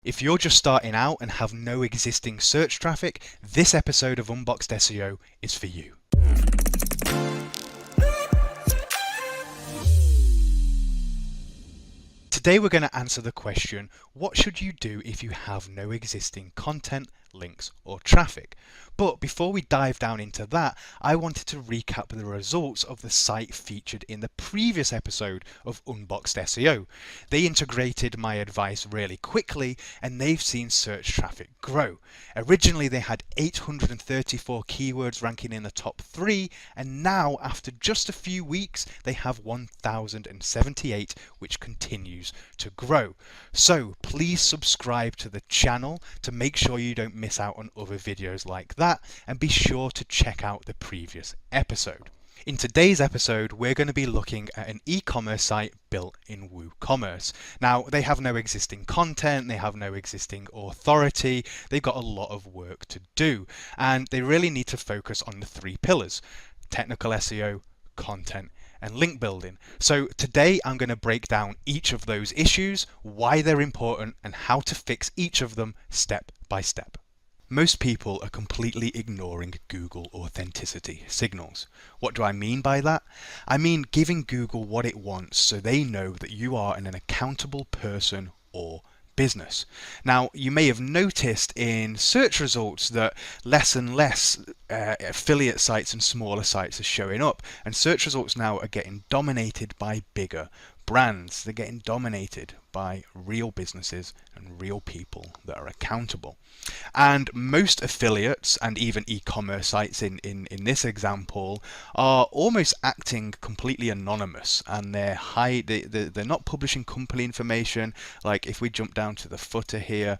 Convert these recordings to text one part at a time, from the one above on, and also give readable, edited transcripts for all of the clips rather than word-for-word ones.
If you're just starting out and have no existing search traffic, this episode of Unboxed SEO is for you. Today we're going to answer the question, what should you do if you have no existing content, links or traffic? But before we dive down into that, I wanted to recap the results of the site featured in the previous episode of Unboxed SEO. They integrated my advice really quickly and they've seen search traffic grow. Originally they had 834 keywords ranking in the top 3, and now after just a few weeks they have 1078, which continues to grow. So please subscribe to the channel to make sure you don't miss out on other videos like that, and be sure to check out the previous episode. In today's episode, we're going to be looking at an e-commerce site built in WooCommerce. Now, they have no existing content, they have no existing authority, they've got a lot of work to do, and they really need to focus on the 3 pillars: technical SEO, content, and link building. So today I'm going to break down each of those issues, why they're important, and how to fix each of them step by step. Most people are completely ignoring Google authenticity signals. What do I mean by that? I mean giving Google what it wants so they know that you are an accountable person or business. Now, you may have noticed in search results that less and less affiliate sites and smaller sites are showing up, and search results now are getting dominated by bigger brands. They're getting dominated by real businesses and real people that are accountable. And most affiliates and even e-commerce sites in this example are almost acting completely anonymous, and they're not publishing company information. Like if we jump down to the footer here,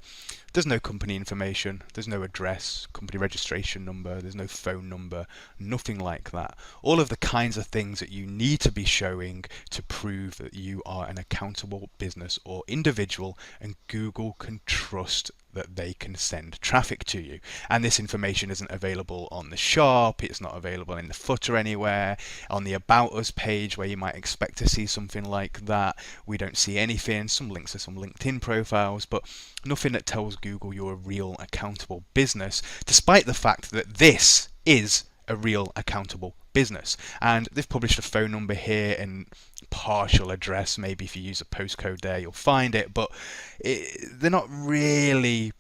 there's no company information, there's no address, company registration number, there's no phone number, nothing like that. All of the kinds of things that you need to be showing to prove that you are an accountable business or individual, and Google can trust that they can send traffic to you. And this information isn't available on the shop, it's not available in the footer anywhere, on the About Us page where you might expect to see something like that. We don't see anything. Some links to some LinkedIn profiles, but nothing that tells Google you're a real accountable business, despite the fact that this is a real accountable business. And they've published a phone number here and partial address. Maybe if you use a postcode there you'll find it, but they're not really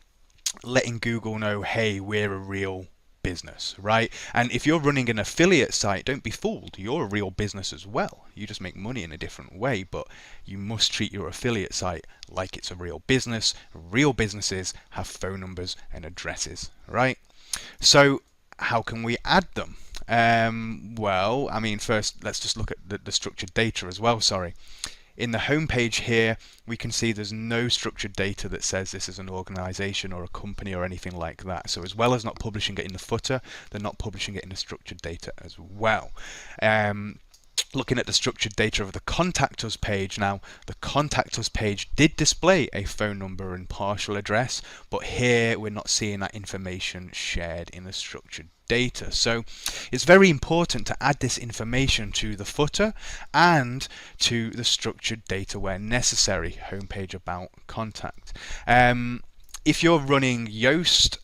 letting Google know, hey, we're a real business, right? And if you're running an affiliate site, don't be fooled, you're a real business as well. You just make money in a different way, but you must treat your affiliate site like it's a real business. Real businesses have phone numbers and addresses, right? So how can we add them? Well, I mean, first let's just look at the structured data as well. In the home page here, we can see there's no structured data that says this is an organization or a company or anything like that. So as well as not publishing it in the footer, they're not publishing it in the structured data as well. Looking at the structured data of the Contact Us page, now the Contact Us page did display a phone number and partial address, but here we're not seeing that information shared in the structured data. So it's very important to add this information to the footer and to the structured data where necessary. Homepage, about, contact. If you're running Yoast,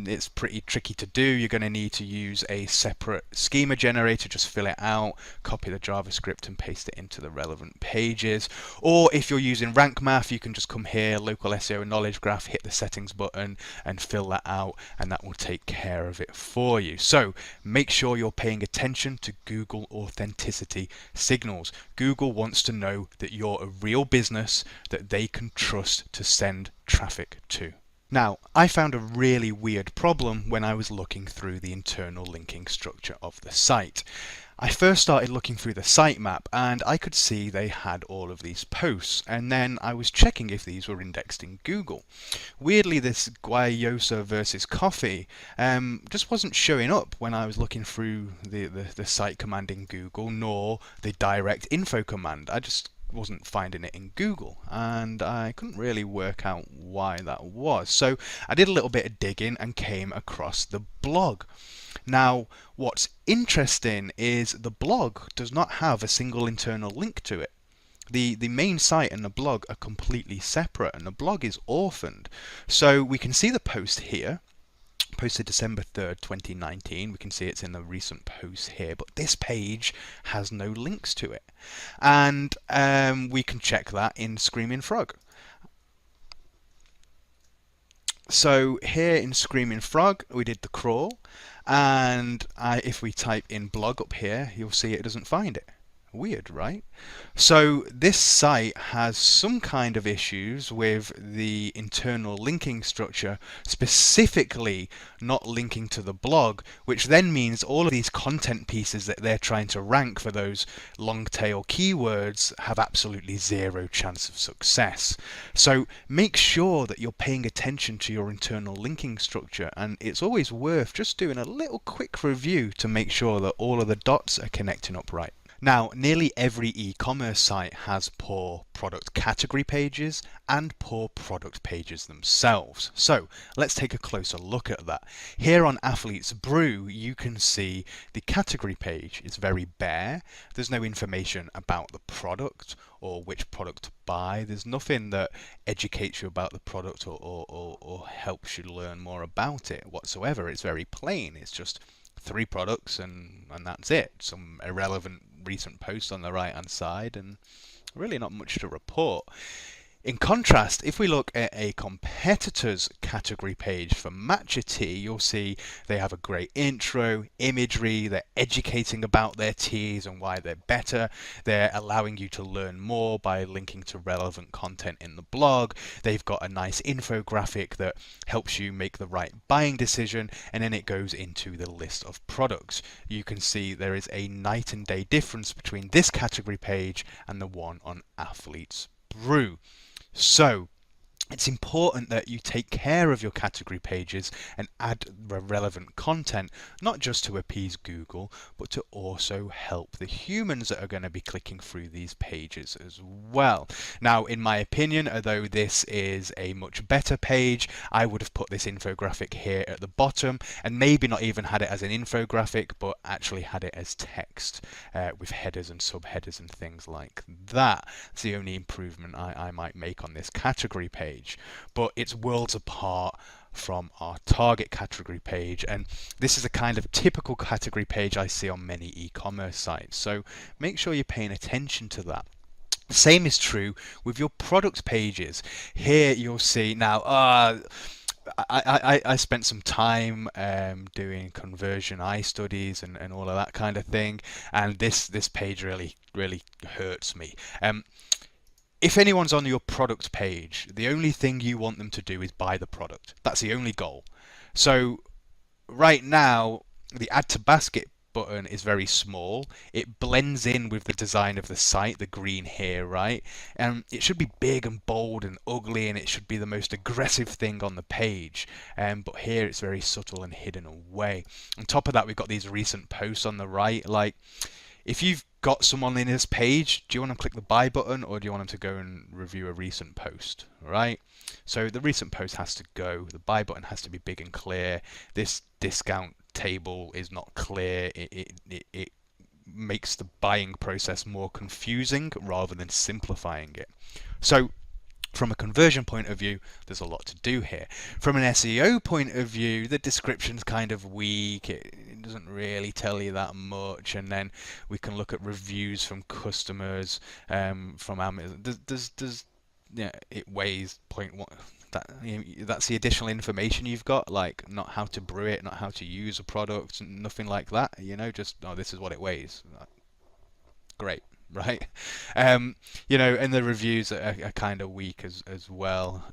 it's pretty tricky to do. You're going to need to use a separate schema generator, just fill it out, copy the JavaScript and paste it into the relevant pages. Or if you're using Rank Math, you can just come here, local SEO knowledge graph, hit the settings button and fill that out, and that will take care of it for you. So make sure you're paying attention to Google authenticity signals. Google wants to know that you're a real business that they can trust to send traffic to. Now, I found a really weird problem when I was looking through the internal linking structure of the site. I first started looking through the sitemap and I could see they had all of these posts, and then I was checking if these were indexed in Google. Weirdly, this Guayosa versus coffee just wasn't showing up when I was looking through the site command in Google, nor the direct info command. I just wasn't finding it in Google, and I couldn't really work out why that was. So I did a little bit of digging and came across the blog. Now, what's interesting is the blog does not have a single internal link to it. The main site and the blog are completely separate, and the blog is orphaned. So we can see the post here, posted December 3rd, 2019. We can see it's in the recent posts here, but this page has no links to it. And we can check that in Screaming Frog. So here in Screaming Frog, we did the crawl, and if we type in blog up here, you'll see it doesn't find it. Weird, right? So this site has some kind of issues with the internal linking structure, specifically not linking to the blog, which then means all of these content pieces that they're trying to rank for those long tail keywords have absolutely zero chance of success. So make sure that you're paying attention to your internal linking structure, and it's always worth just doing a little quick review to make sure that all of the dots are connecting up right. Now, nearly every e-commerce site has poor product category pages and poor product pages themselves. So let's take a closer look at that. Here on Athlete's Brew, you can see the category page is very bare. There's no information about the product or which product to buy. There's nothing that educates you about the product or helps you learn more about it whatsoever. It's very plain. It's just 3 products and that's it. Some irrelevant recent posts on the right hand side and really not much to report. In contrast, if we look at a competitor's category page for Matcha Tea, you'll see they have a great intro, imagery, they're educating about their teas and why they're better, they're allowing you to learn more by linking to relevant content in the blog, they've got a nice infographic that helps you make the right buying decision, and then it goes into the list of products. You can see there is a night and day difference between this category page and the one on Athlete's Brew. So it's important that you take care of your category pages and add relevant content, not just to appease Google, but to also help the humans that are going to be clicking through these pages as well. Now, in my opinion, although this is a much better page, I would have put this infographic here at the bottom and maybe not even had it as an infographic, but actually had it as text with headers and subheaders and things like that. It's the only improvement I might make on this category page. But it's worlds apart from our target category page, and this is a kind of typical category page I see on many e-commerce sites, so make sure you're paying attention to that. The same is true with your product pages. Here you'll see now I spent some time doing conversion eye studies and all of that kind of thing, and this page really hurts me. If anyone's on your product page, the only thing you want them to do is buy the product. That's the only goal. So right now, the add to basket button is very small. It blends in with the design of the site, the green here, right? And it should be big and bold and ugly, and it should be the most aggressive thing on the page. But here it's very subtle and hidden away. On top of that, we've got these recent posts on the right. Like, if you've got someone in this page, do you want to click the buy button or do you want them to go and review a recent post, right? So the recent post has to go, the buy button has to be big and clear. This discount table is not clear. It makes the buying process more confusing rather than simplifying it. So from a conversion point of view, there's a lot to do here. From an SEO point of view, the description's kind of weak. It doesn't really tell you that much. And then we can look at reviews from customers, from Amazon. It weighs 0.1. That's the additional information you've got, like not how to brew it, not how to use a product, nothing like that. Just this is what it weighs. Great. Right, and the reviews are kind of weak as well.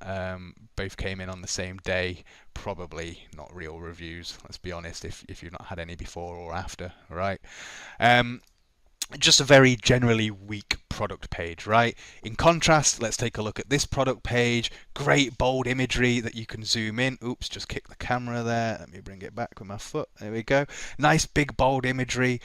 Both came in on the same day, probably not real reviews. Let's be honest, if you've not had any before or after, right? Just a very generally weak product page, right? In contrast, let's take a look at this product page. Great bold imagery that you can zoom in. Oops, just kicked the camera there. Let me bring it back with my foot. There we go. Nice big bold imagery,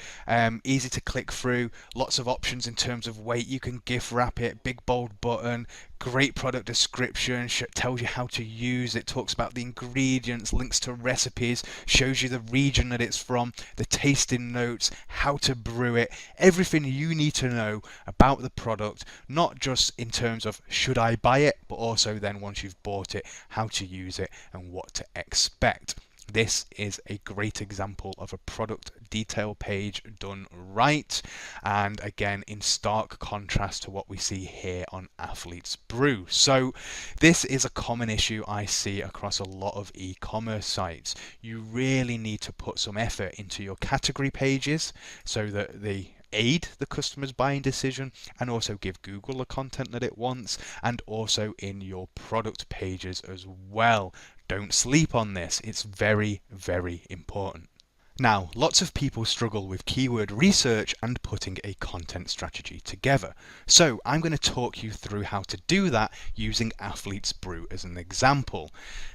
easy to click through. Lots of options in terms of weight. You can GIF wrap it, big bold button, great product description, tells you how to use it, talks about the ingredients, links to recipes, shows you the region that it's from, the tasting notes, how to brew it, everything you need to know about the product, not just in terms of should I buy it, but also then once you've bought it, how to use it and what to expect. This is a great example of a product detail page done right, and again in stark contrast to what we see here on Athlete's Brew. So this is a common issue I see across a lot of e-commerce sites. You really need to put some effort into your category pages so that they aid the customer's buying decision and also give Google the content that it wants, and also in your product pages as well. Don't sleep on this. It's very, very important. Now, lots of people struggle with keyword research and putting a content strategy together. So I'm going to talk you through how to do that using Athlete's Brew as an example.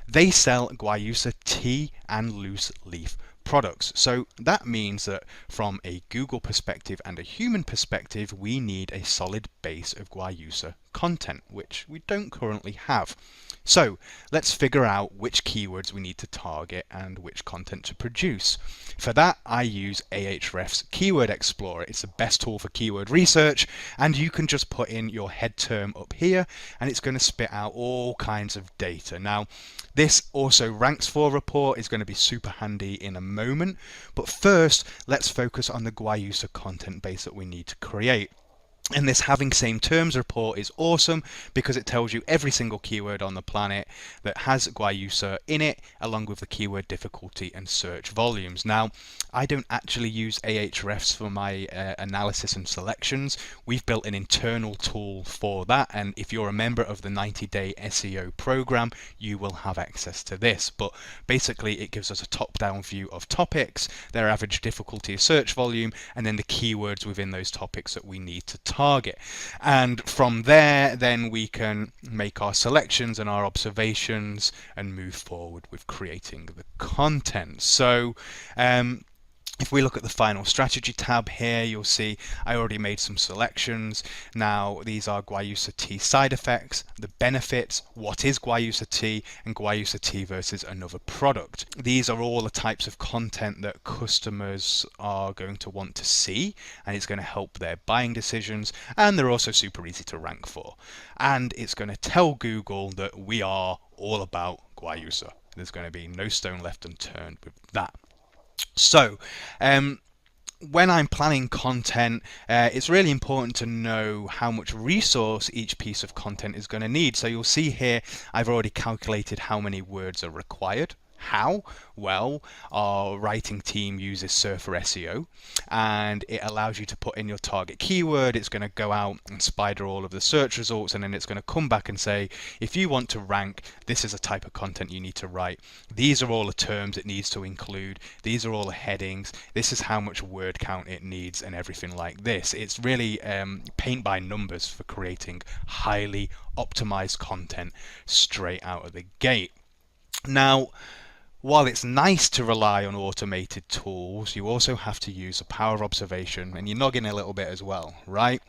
They sell Guayusa tea and loose leaf products. So that means that from a Google perspective and a human perspective, we need a solid base of Guayusa content, which we don't currently have. So let's figure out which keywords we need to target and which content to produce. For that, I use Ahrefs Keyword Explorer. It's the best tool for keyword research, and you can just put in your head term up here and it's going to spit out all kinds of data. Now, this also ranks for report is going to be super handy in a moment, but first let's focus on the Guayusa content base that we need to create. And this having same terms report is awesome because it tells you every single keyword on the planet that has Guayusa in it, along with the keyword difficulty and search volumes. Now, I don't actually use Ahrefs for my analysis and selections. We've built an internal tool for that, and if you're a member of the 90-day SEO program, you will have access to this. But basically, it gives us a top-down view of topics, their average difficulty, search volume, and then the keywords within those topics that we need to target. And from there, then we can make our selections and our observations and move forward with creating the content. So if we look at the final strategy tab here, you'll see I already made some selections. Now, these are Guayusa tea side effects, the benefits, what is Guayusa tea, and Guayusa tea versus another product. These are all the types of content that customers are going to want to see, and it's going to help their buying decisions, and they're also super easy to rank for. And it's going to tell Google that we are all about Guayusa. There's going to be no stone left unturned with that. So, when I'm planning content, it's really important to know how much resource each piece of content is going to need. So you'll see here, I've already calculated how many words are required. How? Well, our writing team uses Surfer SEO, and it allows you to put in your target keyword. It's going to go out and spider all of the search results, and then it's going to come back and say, if you want to rank, this is a type of content you need to write. These are all the terms it needs to include. These are all the headings. This is how much word count it needs, and everything like this. It's really paint by numbers for creating highly optimized content straight out of the gate. Now, while it's nice to rely on automated tools, you also have to use the power of observation, and you're noggin a little bit as well, right?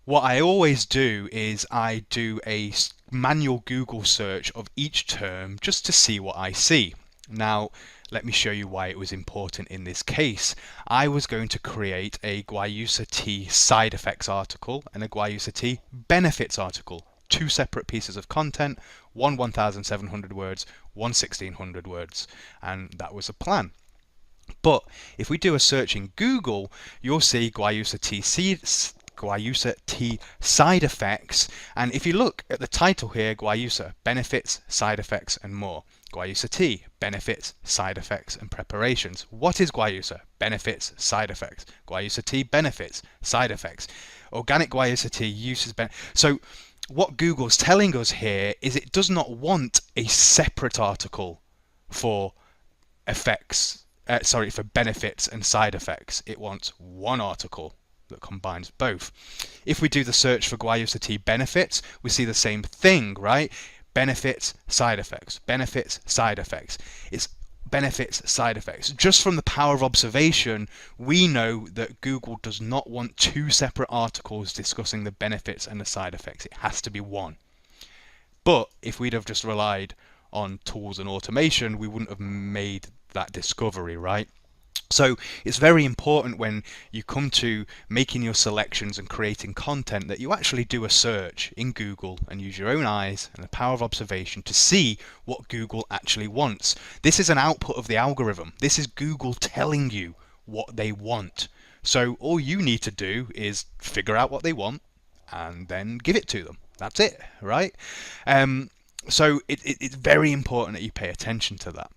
What I always do is I do a manual Google search of each term just to see what I see. Now, let me show you why it was important in this case. I was going to create a Guayusa tea side effects article and a Guayusa tea benefits article. Two separate pieces of content, one 1,700 words, one 1,600 words, and that was a plan. But if we do a search in Google, you'll see Guayusa tea side effects, and if you look at the title here, Guayusa benefits, side effects, and more. Guayusa tea benefits, side effects, and preparations. What is Guayusa? Benefits, side effects. Guayusa tea benefits, side effects. Organic Guayusa tea uses so what Google's telling us here is it does not want a separate article for for benefits and side effects. It wants one article that combines both. If we do the search for Guayusa tea benefits, we see the same thing, right? Benefits, side effects, benefits, side effects. It's benefits, side effects. Just from the power of observation, we know that Google does not want two separate articles discussing the benefits and the side effects. It has to be one. But if we'd have just relied on tools and automation, we wouldn't have made that discovery, right? So it's very important when you come to making your selections and creating content that you actually do a search in Google and use your own eyes and the power of observation to see what Google actually wants. This is an output of the algorithm. This is Google telling you what they want. So all you need to do is figure out what they want and then give it to them. That's it, right? So it's very important that you pay attention to that.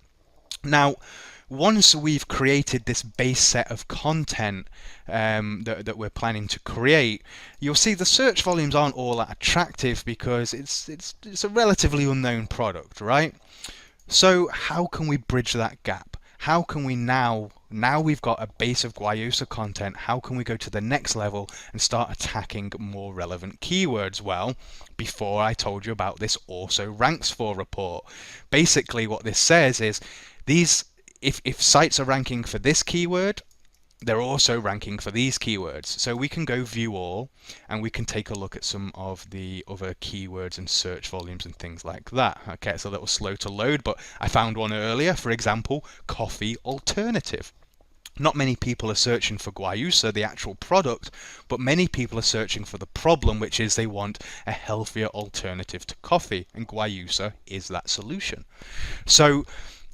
Now, once we've created this base set of content that we're planning to create, you'll see the search volumes aren't all that attractive because it's a relatively unknown product, right? So how can we bridge that gap? How can we now we've got a base of Guayusa content, how can we go to the next level and start attacking more relevant keywords? Well, before I told you about this also ranks for report. Basically what this says is if sites are ranking for this keyword, they're also ranking for these keywords. So we can go view all and we can take a look at some of the other keywords and search volumes and things like that. Okay, it's a little slow to load, but I found one earlier, for example, coffee alternative. Not many people are searching for Guayusa, the actual product, but many people are searching for the problem, which is they want a healthier alternative to coffee, and Guayusa is that solution. So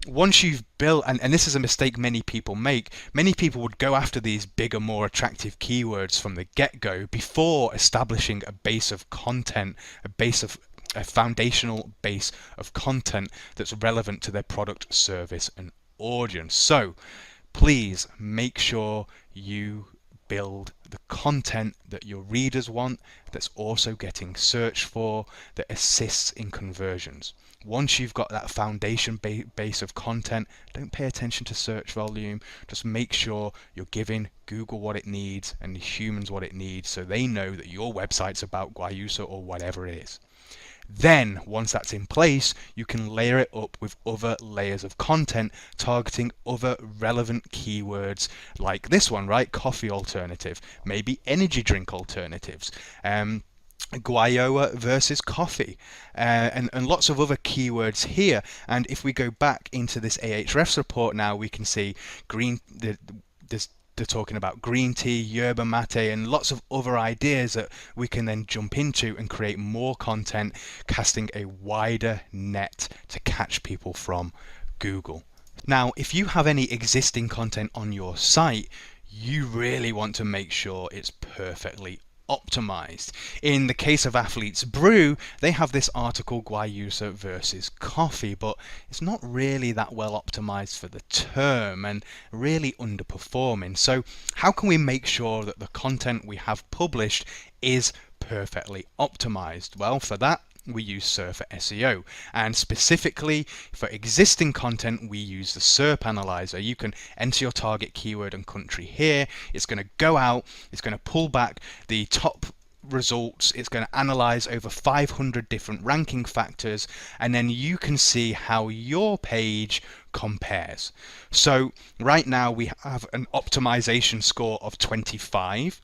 once you've built, and this is a mistake many people make, many people would go after these bigger, more attractive keywords from the get-go before establishing a base of content, a foundational base of content that's relevant to their product, service, and audience. So please make sure you build the content that your readers want, that's also getting searched for, that assists in conversions. Once you've got that foundation base of content, don't pay attention to search volume. Just make sure you're giving Google what it needs and the humans what it needs so they know that your website's about Guayusa or whatever it is. Then, once that's in place, you can layer it up with other layers of content targeting other relevant keywords like this one, right? Coffee alternative, maybe energy drink alternatives. Guayoa versus coffee, and lots of other keywords here. And if we go back into this Ahrefs report now, we can see they're talking about green tea, yerba mate, and lots of other ideas that we can then jump into and create more content, casting a wider net to catch people from Google. Now, if you have any existing content on your site, you really want to make sure it's perfectly optimized. In the case of Athlete's Brew, they have this article Guayusa versus coffee, but it's not really that well optimized for the term and really underperforming. So how can we make sure that the content we have published is perfectly optimized? Well, for that we use SERP for SEO, and specifically for existing content we use the SERP analyzer. You can enter your target keyword and country here. It's going to go out, it's going to pull back the top results, it's going to analyze over 500 different ranking factors, and then you can see how your page compares. So right now we have an optimization score of 25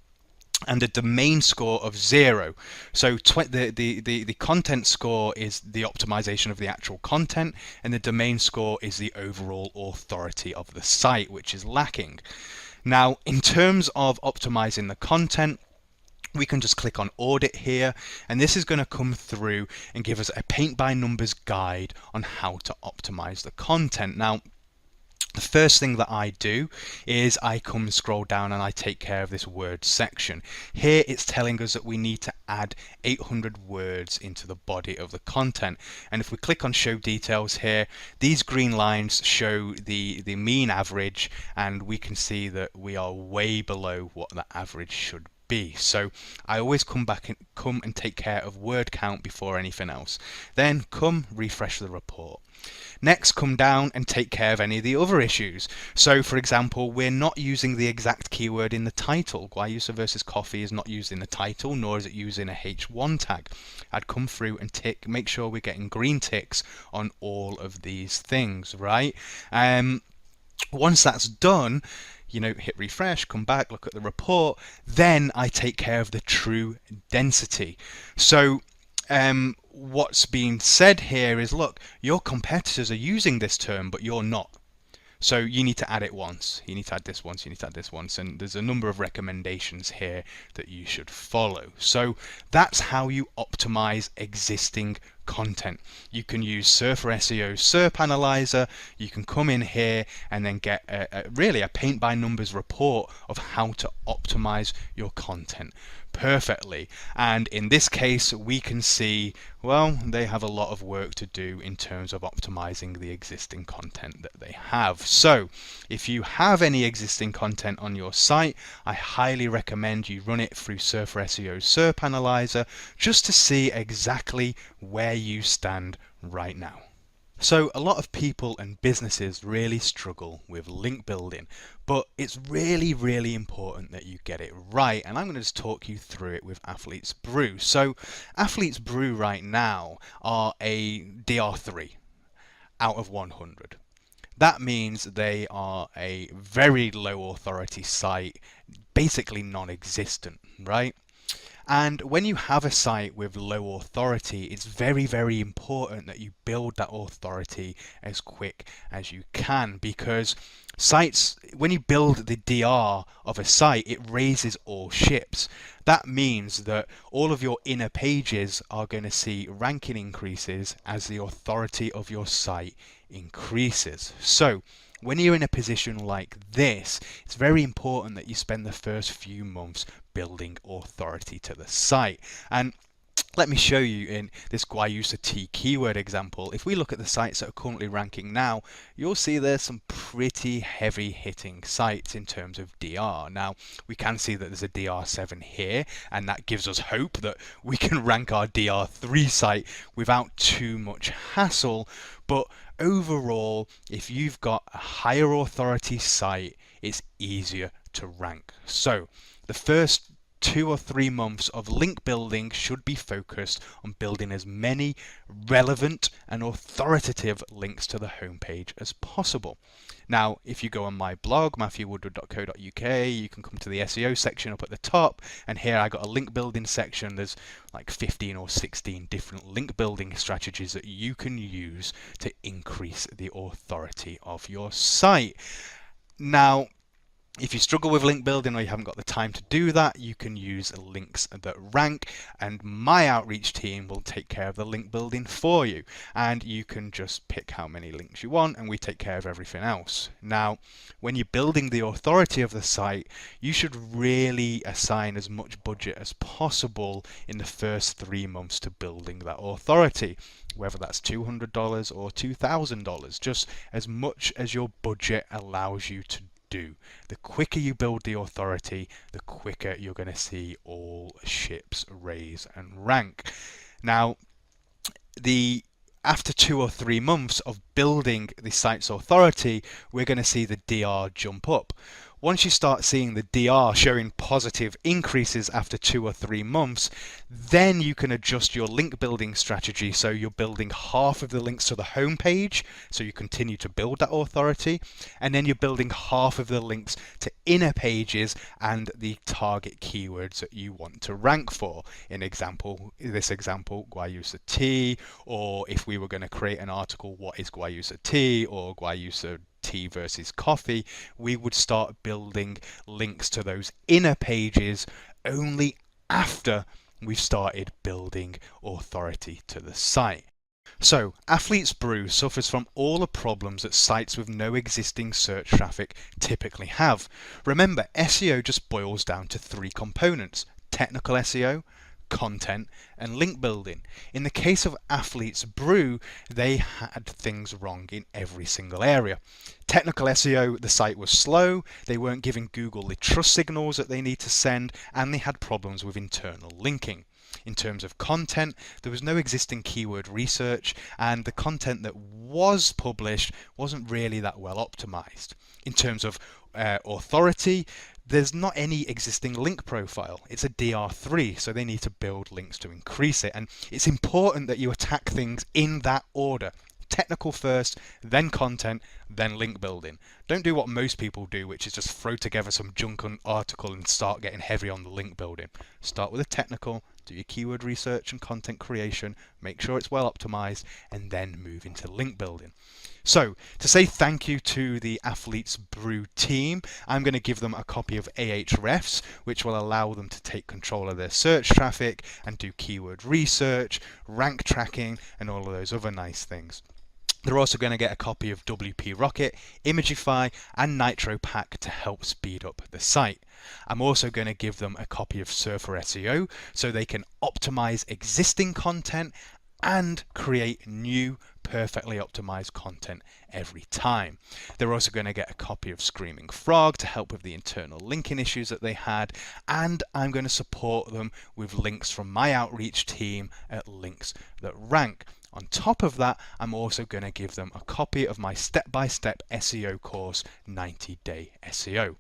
and a domain score of 0. So the content score is the optimization of the actual content, and the domain score is the overall authority of the site, which is lacking. Now, in terms of optimizing the content, we can just click on audit here, and this is going to come through and give us a paint by numbers guide on how to optimize the content. Now, the first thing that I do is I come and scroll down and I take care of this word section. Here it's telling us that we need to add 800 words into the body of the content. And if we click on show details here, these green lines show the mean average, and we can see that we are way below what the average should be. So I always come and take care of word count before anything else. Then come refresh the report. Next, come down and take care of any of the other issues. So for example, we're not using the exact keyword in the title. Guayusa versus coffee is not used in the title, nor is it used in a H1 tag. I'd come through and make sure we're getting green ticks on all of these things, right? Once that's done, hit refresh, come back, look at the report, then I take care of the true density. So what's being said here is, look, your competitors are using this term, but you're not. So you need to add it once, you need to add this once, you need to add this once, and there's a number of recommendations here that you should follow. So that's how you optimize existing content. You can use Surfer SEO's SERP Analyzer, you can come in here and then get really a paint by numbers report of how to optimize your content perfectly. And in this case, we can see, well, they have a lot of work to do in terms of optimizing the existing content that they have. So if you have any existing content on your site, I highly recommend you run it through Surfer SEO's SERP Analyzer just to see exactly where you stand right now. So a lot of people and businesses really struggle with link building, but it's really important that you get it right, and I'm going to just talk you through it with Athlete's Brew. So Athlete's Brew right now are a DR3 out of 100. That means they are a very low authority site, basically non-existent, right? And when you have a site with low authority, it's very important that you build that authority as quick as you can, because sites, when you build the DR of a site, it raises all ships. That means that all of your inner pages are going to see ranking increases as the authority of your site increases. So when you're in a position like this, it's very important that you spend the first few months building authority to the site. And let me show you in this Guayusa tea keyword example. If we look at the sites that are currently ranking now, you'll see there's some pretty heavy hitting sites in terms of DR. Now, we can see that there's a DR7 here, and that gives us hope that we can rank our DR3 site without too much hassle. But overall, if you've got a higher authority site, it's easier to rank. So the first 2 or 3 months of link building should be focused on building as many relevant and authoritative links to the homepage as possible. Now, if you go on my blog, matthewwoodward.co.uk, you can come to the SEO section up at the top, and here I got a link building section. There's like 15 or 16 different link building strategies that you can use to increase the authority of your site. Now, if you struggle with link building or you haven't got the time to do that, you can use links that rank, and my outreach team will take care of the link building for you. And you can just pick how many links you want, and we take care of everything else. Now, when you're building the authority of the site, you should really assign as much budget as possible in the first 3 months to building that authority, whether that's $200 or $2,000, just as much as your budget allows you to do. The quicker you build the authority, the quicker you're going to see all ships raise and rank. Now, after 2 or 3 months of building the site's authority, we're going to see the DR jump up. Once you start seeing the DR showing positive increases after 2 or 3 months, then you can adjust your link building strategy. So you're building half of the links to the home page, so you continue to build that authority, and then you're building half of the links to inner pages and the target keywords that you want to rank for. In this example, Guayusa tea, or if we were going to create an article, what is Guayusa tea, or Guayusa tea versus coffee, we would start building links to those inner pages only after we've started building authority to the site. So Athlete's Brew suffers from all the problems that sites with no existing search traffic typically have. Remember, SEO just boils down to 3 components: technical SEO, content, and link building. In the case of Athletes Brew, they had things wrong in every single area. Technical SEO, the site was slow, they weren't giving Google the trust signals that they need to send, and they had problems with internal linking. In terms of content, there was no existing keyword research, and the content that was published wasn't really that well optimized. In terms of authority, there's not any existing link profile. It's a DR3, so they need to build links to increase it. And it's important that you attack things in that order. Technical first, then content, then link building. Don't do what most people do, which is just throw together some junk article and start getting heavy on the link building. Start with the technical, do your keyword research and content creation, make sure it's well optimized, and then move into link building. So, to say thank you to the Athletes Brew team, I'm going to give them a copy of Ahrefs, which will allow them to take control of their search traffic and do keyword research, rank tracking, and all of those other nice things. They're also going to get a copy of WP Rocket, Imagify, and NitroPack to help speed up the site. I'm also going to give them a copy of Surfer SEO so they can optimize existing content and create new perfectly optimized content every time. They're also going to get a copy of Screaming Frog to help with the internal linking issues that they had, and I'm going to support them with links from my outreach team at Links That Rank. On top of that, I'm also going to give them a copy of my step-by-step SEO course, 90-Day SEO.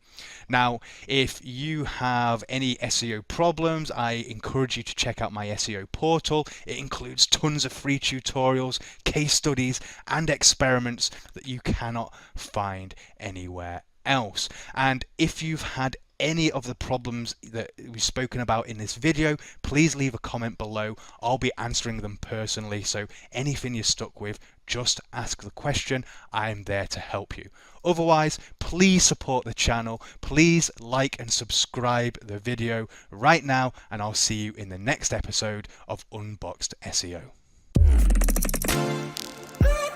Now, if you have any SEO problems, I encourage you to check out my SEO portal. It includes tons of free tutorials, case studies, and experiments that you cannot find anywhere else. And if you've had any of the problems that we've spoken about in this video, please leave a comment below. I'll be answering them personally, so anything you're stuck with, just ask the question. I'm there to help you. Otherwise, please support the channel, please like and subscribe the video right now, and I'll see you in the next episode of Unboxed SEO.